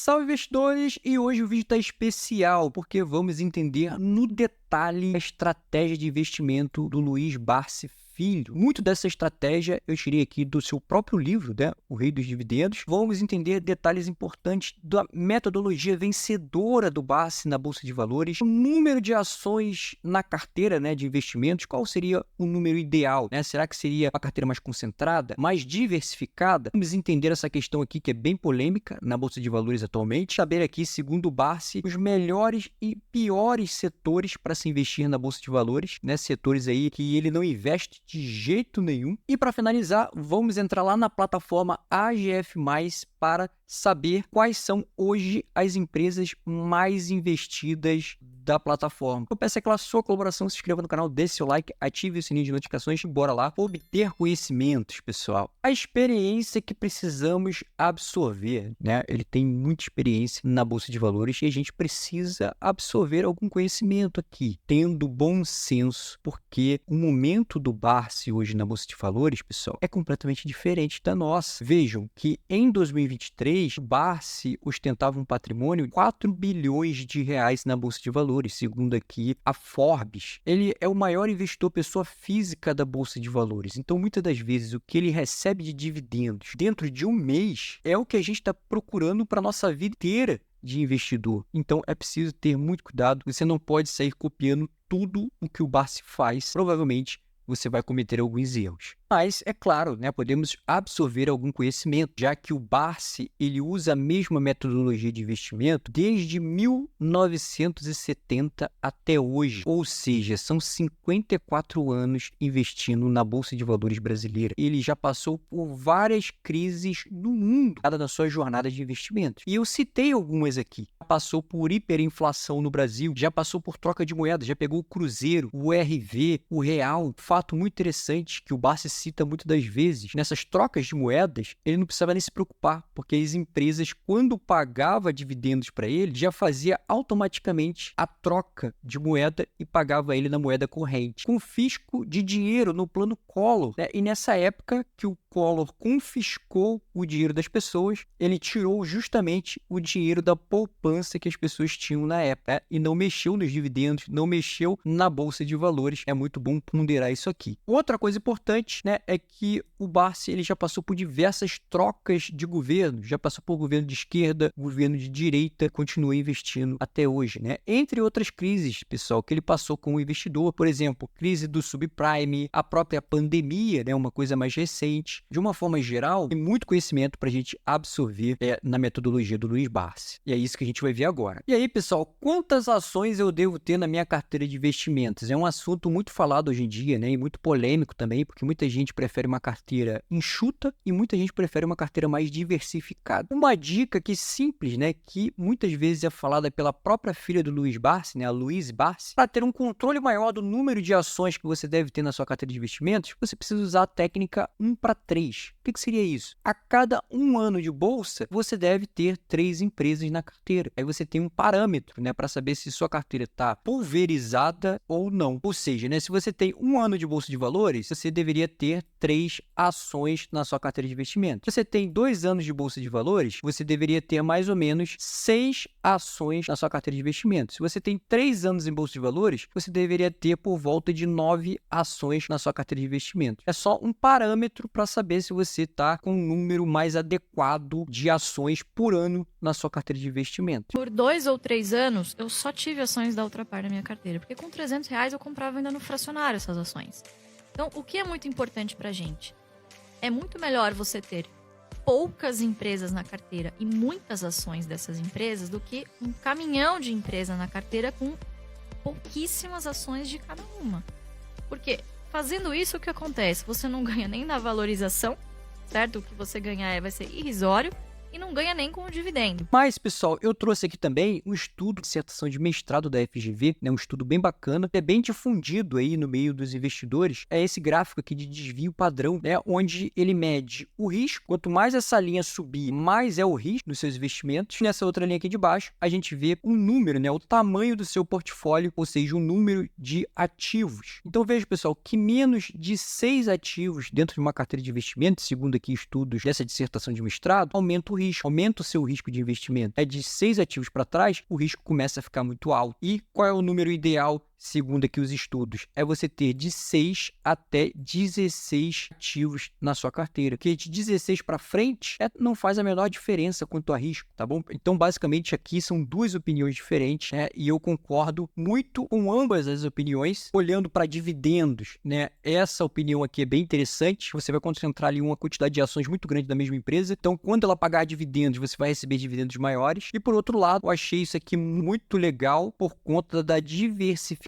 Salve investidores! E hoje o vídeo está especial porque vamos entender no detalhe a estratégia de investimento do Luiz Barsi Filho. Muito dessa estratégia eu tirei aqui do seu próprio livro, né? O Rei dos Dividendos. Vamos entender detalhes importantes da metodologia vencedora do Barsi na Bolsa de Valores, o número de ações na carteira, né, de investimentos, qual seria o número ideal, né? Será que seria uma carteira mais concentrada, mais diversificada? Vamos entender essa questão aqui que é bem polêmica na Bolsa de Valores atualmente. Saber aqui, segundo o Barsi, os melhores e piores setores para se investir na Bolsa de Valores, né? Setores aí que ele não investe de jeito nenhum. E para finalizar, vamos entrar lá na plataforma AGF+, para saber quais são hoje as empresas mais investidas da plataforma. Eu peço aquela sua colaboração, se inscreva no canal, deixe seu like, ative o sininho de notificações e bora lá obter conhecimentos, pessoal. A experiência que precisamos absorver, né? Ele tem muita experiência na Bolsa de Valores e a gente precisa absorver algum conhecimento aqui, tendo bom senso, porque o momento do Barsi hoje na Bolsa de Valores, pessoal, é completamente diferente da nossa. Vejam que em 2023, o Barsi ostentava um patrimônio de 4 bilhões de reais na Bolsa de Valores, segundo aqui a Forbes. Ele é o maior investidor pessoa física da Bolsa de Valores. Então, muitas das vezes, o que ele recebe de dividendos dentro de um mês é o que a gente está procurando para a nossa vida inteira de investidor. Então, é preciso ter muito cuidado. Você não pode sair copiando tudo o que o Barsi faz. Provavelmente, você vai cometer alguns erros. Mas, é claro, né, podemos absorver algum conhecimento, já que o Barsi ele usa a mesma metodologia de investimento desde 1970 até hoje. Ou seja, são 54 anos investindo na Bolsa de Valores brasileira. Ele já passou por várias crises no mundo, cada na sua jornada de investimentos. E eu citei algumas aqui. Passou por hiperinflação no Brasil, já passou por troca de moeda, já pegou o Cruzeiro, o RV, o Real. Fato muito interessante que o Barsi cita muitas das vezes, nessas trocas de moedas, ele não precisava nem se preocupar, porque as empresas, quando pagavam dividendos para ele, já fazia automaticamente a troca de moeda e pagava ele na moeda corrente. Confisco de dinheiro no plano Collor, né? E nessa época que o Collor confiscou o dinheiro das pessoas, ele tirou justamente o dinheiro da poupança que as pessoas tinham na época, né? E não mexeu nos dividendos, não mexeu na Bolsa de Valores. É muito bom ponderar isso aqui. Outra coisa importante, né, é que o Barsi ele já passou por diversas trocas de governo, já passou por governo de esquerda, governo de direita, continua investindo até hoje, né? Entre outras crises, pessoal, que ele passou como investidor, por exemplo, crise do subprime, a própria pandemia, né, uma coisa mais recente. De uma forma geral, tem muito conhecimento para a gente absorver na metodologia do Luiz Barsi. E é isso que a gente vai ver agora. E aí, pessoal, quantas ações eu devo ter na minha carteira de investimentos? É um assunto muito falado hoje em dia, né, e muito polêmico também, porque muita gente prefere uma carteira enxuta e muita gente prefere uma carteira mais diversificada. Uma dica que simples, né, que muitas vezes é falada pela própria filha do Luiz Barsi, né, a Louise Barsi, para ter um controle maior do número de ações que você deve ter na sua carteira de investimentos, você precisa usar a técnica 1:3. O que seria isso? A cada um ano de bolsa, você deve ter 3 empresas na carteira. Aí você tem um parâmetro, né, para saber se sua carteira está pulverizada ou não. Ou seja, né, se você tem um ano de bolsa de valores, você deveria ter 3 ações na sua carteira de investimento. Se você tem 2 anos de bolsa de valores, você deveria ter mais ou menos 6 ações na sua carteira de investimento. Se você tem 3 anos em bolsa de valores, você deveria ter por volta de 9 ações na sua carteira de investimento. É só um parâmetro para saber se você está com um número mais adequado de ações por ano na sua carteira de investimento. Por 2 ou 3 anos, eu só tive ações da Ultrapar na minha carteira, porque com R$300 eu comprava ainda no fracionário essas ações. Então, o que é muito importante pra gente? É muito melhor você ter poucas empresas na carteira e muitas ações dessas empresas do que um caminhão de empresa na carteira com pouquíssimas ações de cada uma. Porque fazendo isso, o que acontece? Você não ganha nem na valorização, certo? O que você ganhar vai ser irrisório e não ganha nem com o dividendo. Mas, pessoal, eu trouxe aqui também um estudo de dissertação de mestrado da FGV, né, um estudo bem bacana, é bem difundido aí no meio dos investidores. É esse gráfico aqui de desvio padrão, né, onde ele mede o risco. Quanto mais essa linha subir, mais é o risco dos seus investimentos. Nessa outra linha aqui de baixo, a gente vê um número, né, o tamanho do seu portfólio, ou seja, o número de ativos. Então, veja, pessoal, que menos de 6 ativos dentro de uma carteira de investimento, segundo aqui estudos dessa dissertação de mestrado, aumenta o risco. risco, aumenta o seu risco de investimento. É de 6 ativos para trás, o risco começa a ficar muito alto. E qual é o número ideal? Segundo aqui os estudos, é você ter de 6 até 16 ativos na sua carteira. Porque de 16 para frente não faz a menor diferença quanto a risco, tá bom? Então, basicamente, aqui são duas opiniões diferentes, né? E eu concordo muito com ambas as opiniões. Olhando para dividendos, né? Essa opinião aqui é bem interessante. Você vai concentrar ali uma quantidade de ações muito grande da mesma empresa. Então, quando ela pagar dividendos, você vai receber dividendos maiores. E, por outro lado, eu achei isso aqui muito legal por conta da diversificação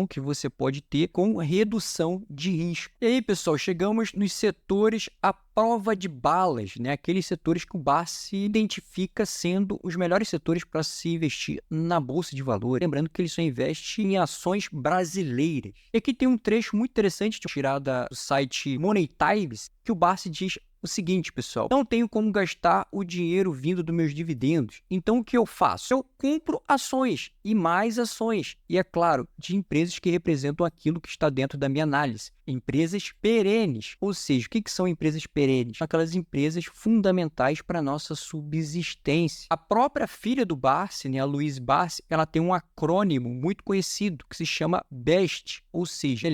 que você pode ter com redução de risco. E aí, pessoal, chegamos nos setores à prova de balas, né? Aqueles setores que o Barsi identifica sendo os melhores setores para se investir na Bolsa de Valores. Lembrando que ele só investe em ações brasileiras. E aqui tem um trecho muito interessante tirado do site Money Times, que o Barsi diz o seguinte, pessoal: não tenho como gastar o dinheiro vindo dos meus dividendos. Então, o que eu faço? Eu compro ações e mais ações. E, é claro, de empresas que representam aquilo que está dentro da minha análise. Empresas perenes. Ou seja, o que são empresas perenes? Aquelas empresas fundamentais para a nossa subsistência. A própria filha do Barsi, né, a Louise Barsi, ela tem um acrônimo muito conhecido que se chama BEST, ou seja,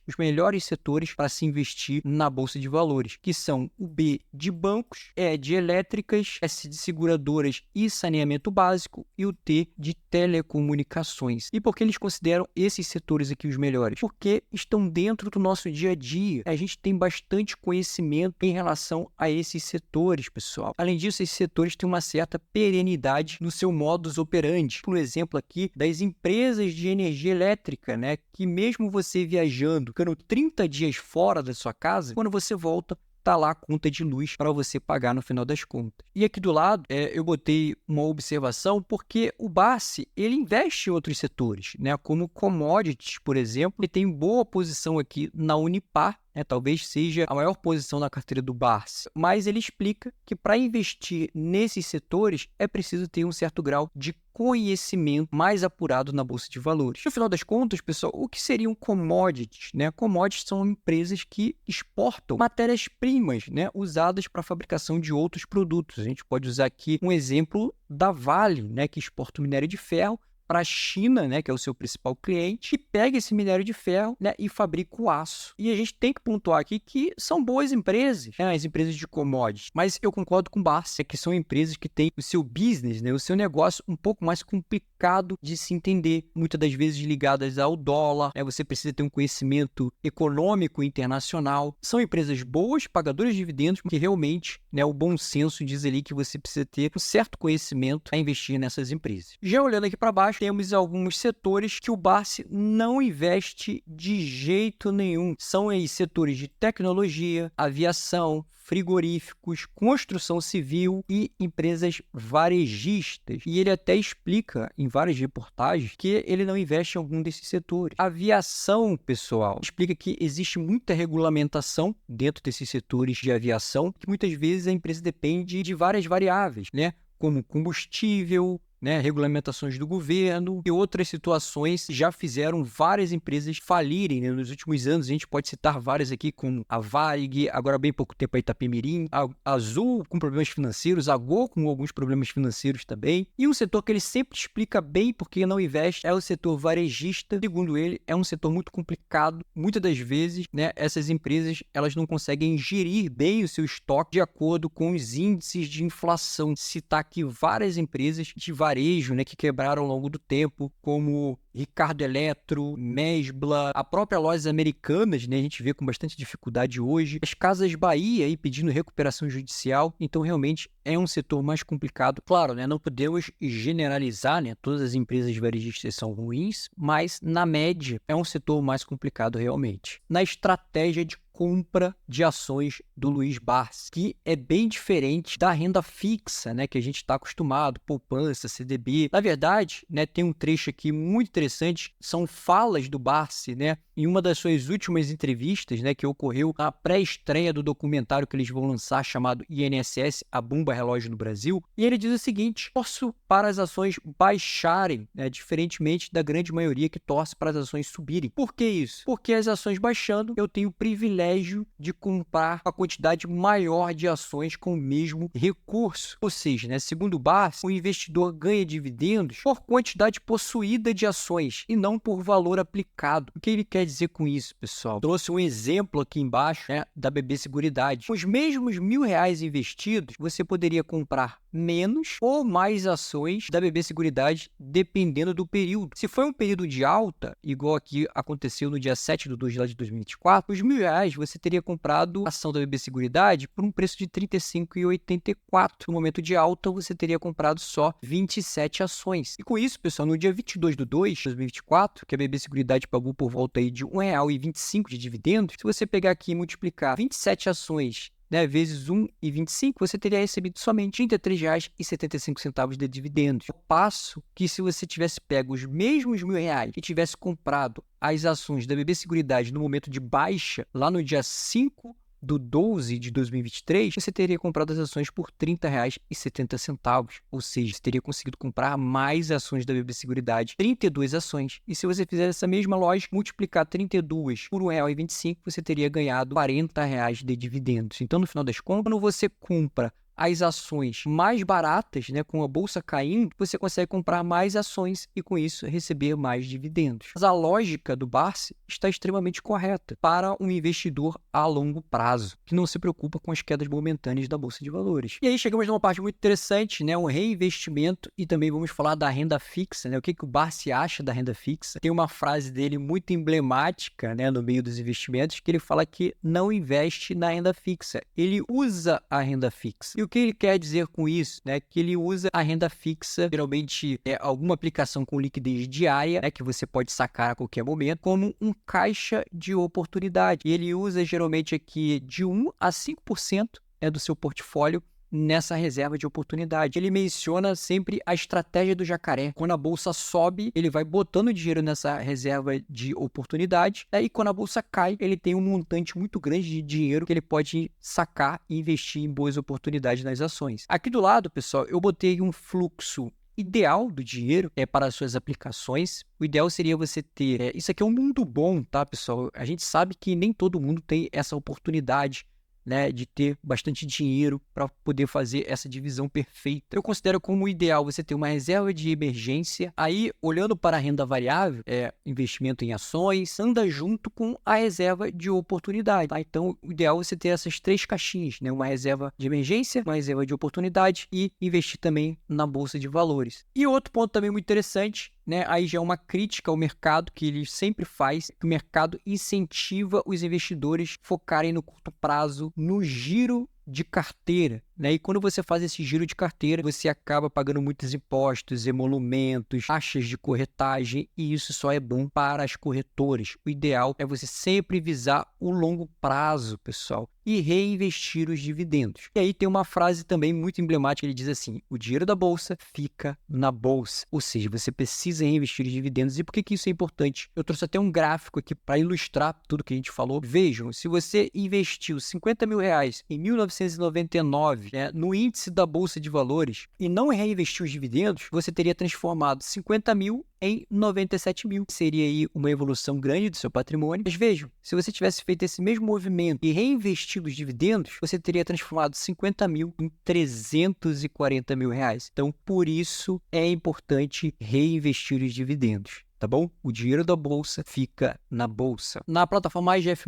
os melhores setores para se investir na Bolsa de Valores, que são o B de bancos, E de elétricas, S de seguradoras e saneamento básico e o T de telecomunicações. E por que eles consideram esses setores aqui os melhores? Porque estão dentro do nosso dia a dia. A gente tem bastante conhecimento em relação a esses setores, pessoal. Além disso, esses setores têm uma certa perenidade no seu modus operandi. Por exemplo, aqui das empresas de energia elétrica, né? Que mesmo você viajando, ficando 30 dias fora da sua casa, quando você volta, tá lá a conta de luz para você pagar no final das contas. E aqui do lado, eu botei uma observação porque o Barsi, ele investe em outros setores, né? Como commodities, por exemplo. Ele tem boa posição aqui na Unipar, talvez seja a maior posição na carteira do Barsi, mas ele explica que para investir nesses setores é preciso ter um certo grau de conhecimento mais apurado na Bolsa de Valores. No final das contas, pessoal, o que seriam commodities, né? Commodities são empresas que exportam matérias-primas, né, usadas para a fabricação de outros produtos. A gente pode usar aqui um exemplo da Vale, né, que exporta o minério de ferro para a China, né, que é o seu principal cliente, e pega esse minério de ferro, né, e fabrica o aço. E a gente tem que pontuar aqui que são boas empresas, né, as empresas de commodities. Mas eu concordo com o Barsi, que são empresas que têm o seu business, né, o seu negócio um pouco mais complicado de se entender, muitas das vezes ligadas ao dólar, né, você precisa ter um conhecimento econômico internacional. São empresas boas, pagadoras de dividendos, que realmente, né, o bom senso diz ali que você precisa ter um certo conhecimento a investir nessas empresas. Já olhando aqui para baixo, temos alguns setores que o Barsi não investe de jeito nenhum. São aí setores de tecnologia, aviação, frigoríficos, construção civil e empresas varejistas. E ele até explica em várias reportagens que ele não investe em algum desses setores. Aviação, pessoal, explica que existe muita regulamentação dentro desses setores de aviação, que muitas vezes a empresa depende de várias variáveis, né? Como combustível, né, regulamentações do governo e outras situações já fizeram várias empresas falirem, né, nos últimos anos. A gente pode citar várias aqui, como a Varig, agora há bem pouco tempo a Itapemirim, a Azul com problemas financeiros, a Gol com alguns problemas financeiros também. E um setor que ele sempre explica bem porque não investe é o setor varejista. Segundo ele, é um setor muito complicado. Muitas das vezes, né, essas empresas elas não conseguem gerir bem o seu estoque de acordo com os índices de inflação. Citar aqui várias empresas de varejo, né, que quebraram ao longo do tempo, como Ricardo Eletro, Mesbla, a própria Lojas Americanas, né, a gente vê com bastante dificuldade hoje, as Casas Bahia aí pedindo recuperação judicial. Então realmente é um setor mais complicado. Claro, né, não podemos generalizar, né, todas as empresas varejistas são ruins, mas na média é um setor mais complicado realmente. Na estratégia de compra de ações do Luiz Barsi, que é bem diferente da renda fixa, né, que a gente está acostumado, poupança, CDB. Na verdade, né, tem um trecho aqui muito interessante, são falas do Barsi, né, em uma das suas últimas entrevistas, né, que ocorreu na pré-estreia do documentário que eles vão lançar, chamado INSS, a Bomba Relógio no Brasil, e ele diz o seguinte: torço para as ações baixarem, né, diferentemente da grande maioria que torce para as ações subirem. Por que isso? Porque as ações baixando, eu tenho o privilégio privilégio de comprar uma quantidade maior de ações com o mesmo recurso. Ou seja, né, segundo o Barsi, o investidor ganha dividendos por quantidade possuída de ações e não por valor aplicado. O que ele quer dizer com isso, pessoal? Trouxe um exemplo aqui embaixo, né, da BB Seguridade. Com os mesmos R$1.000 investidos, você poderia comprar menos ou mais ações da BB Seguridade, dependendo do período. Se foi um período de alta, igual aqui aconteceu no dia 7/2 de 2024, os R$1.000 você teria comprado ação da BB Seguridade por um preço de R$ 35,84. No momento de alta, você teria comprado só 27 ações. E com isso, pessoal, no dia 22/2 de 2024, que a BB Seguridade pagou por volta aí de R$ 1,25 de dividendos, se você pegar aqui e multiplicar 27 ações, né, vezes 1,25, você teria recebido somente R$ 33,75 de dividendos. Ao passo que se você tivesse pego os mesmos R$1.000 e tivesse comprado as ações da BB Seguridade no momento de baixa, lá no dia 5/12 de 2023, você teria comprado as ações por R$ 30,70. Ou seja, você teria conseguido comprar mais ações da BB Seguridade, 32 ações. E se você fizer essa mesma lógica, multiplicar 32 por R$ 1,25, você teria ganhado R$ 40 de dividendos. Então, no final das contas, quando você compra as ações mais baratas, né, com a bolsa caindo, você consegue comprar mais ações e, com isso, receber mais dividendos. Mas a lógica do Barsi está extremamente correta para um investidor a longo prazo, que não se preocupa com as quedas momentâneas da bolsa de valores. E aí chegamos numa parte muito interessante, né, um reinvestimento, e também vamos falar da renda fixa, né, o que o Barsi acha da renda fixa. Tem uma frase dele muito emblemática, né, no meio dos investimentos, que ele fala que não investe na renda fixa, ele usa a renda fixa. E o que ele quer dizer com isso, né? Que ele usa a renda fixa, geralmente alguma aplicação com liquidez diária, né, que você pode sacar a qualquer momento, como um caixa de oportunidade. E ele usa geralmente aqui de 1 a 5% do seu portfólio nessa reserva de oportunidade. Ele menciona sempre a estratégia do jacaré. Quando a bolsa sobe, ele vai botando dinheiro nessa reserva de oportunidade, e quando a bolsa cai, ele tem um montante muito grande de dinheiro que ele pode sacar e investir em boas oportunidades nas ações. Aqui do lado, pessoal, eu botei um fluxo ideal do dinheiro para as suas aplicações. O ideal seria você ter... isso aqui é um mundo bom, tá, pessoal? A gente sabe que nem todo mundo tem essa oportunidade, né, de ter bastante dinheiro para poder fazer essa divisão perfeita. Eu considero como ideal você ter uma reserva de emergência. Aí, olhando para a renda variável, investimento em ações, anda junto com a reserva de oportunidade. Tá? Então, o ideal é você ter essas 3 caixinhas, né? Uma reserva de emergência, uma reserva de oportunidade e investir também na bolsa de valores. E outro ponto também muito interessante, né? Aí já é uma crítica ao mercado que ele sempre faz, que o mercado incentiva os investidores focarem no curto prazo, no giro de carteira, né? E quando você faz esse giro de carteira, você acaba pagando muitos impostos, emolumentos, taxas de corretagem, e isso só é bom para as corretoras. O ideal é você sempre visar o longo prazo, pessoal, e reinvestir os dividendos. E aí tem uma frase também muito emblemática, ele diz assim: o dinheiro da bolsa fica na bolsa. Ou seja, você precisa reinvestir os dividendos. E por que isso é importante? Eu trouxe até um gráfico aqui para ilustrar tudo que a gente falou. Vejam, se você investiu R$50 mil em 1999, no índice da Bolsa de Valores, e não reinvestiu os dividendos, você teria transformado 50 mil em 97 mil. Seria aí uma evolução grande do seu patrimônio. Mas vejam, se você tivesse feito esse mesmo movimento e reinvestido os dividendos, você teria transformado 50 mil em 340 mil reais. Então, por isso é importante reinvestir os dividendos. Tá bom? O dinheiro da bolsa fica na bolsa. Na plataforma IGF+,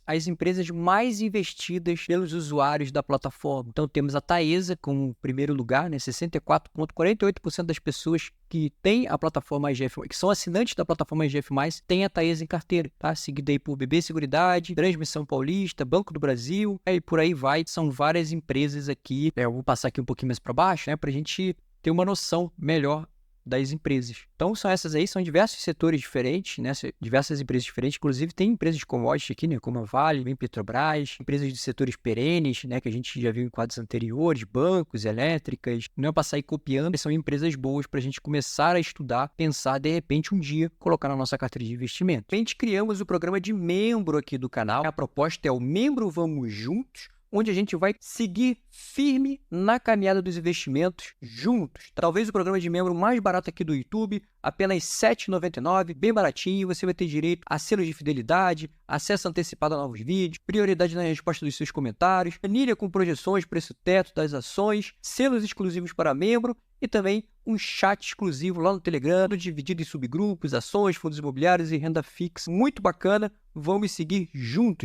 as empresas mais investidas pelos usuários da plataforma. Então, temos a Taesa como primeiro lugar, né? 64,48% das pessoas que têm a plataforma IGF+, que são assinantes da plataforma IGF+, têm a Taesa em carteira, tá? Seguido aí por BB Seguridade, Transmissão Paulista, Banco do Brasil, e por aí vai. São várias empresas aqui. Eu vou passar aqui um pouquinho mais para baixo, né? Para a gente ter uma noção melhor das empresas. Então, são essas aí, são diversos setores diferentes, né? Diversas empresas diferentes, inclusive tem empresas de commodity aqui, né? Como a Vale, Petrobras, empresas de setores perenes, né? Que a gente já viu em quadros anteriores, bancos, elétricas. Não é para sair copiando, são empresas boas para a gente começar a estudar, pensar, de repente, um dia, colocar na nossa carteira de investimento. A gente criamos o programa de membro aqui do canal. A proposta é o Membro Vamos Juntos, onde a gente vai seguir firme na caminhada dos investimentos juntos. Talvez o programa de membro mais barato aqui do YouTube, apenas R$ 7,99, bem baratinho. Você vai ter direito a selos de fidelidade, acesso antecipado a novos vídeos, prioridade na resposta dos seus comentários, planilha com projeções, preço teto das ações, selos exclusivos para membro e também um chat exclusivo lá no Telegram, dividido em subgrupos, ações, fundos imobiliários e renda fixa. Muito bacana, vamos seguir juntos.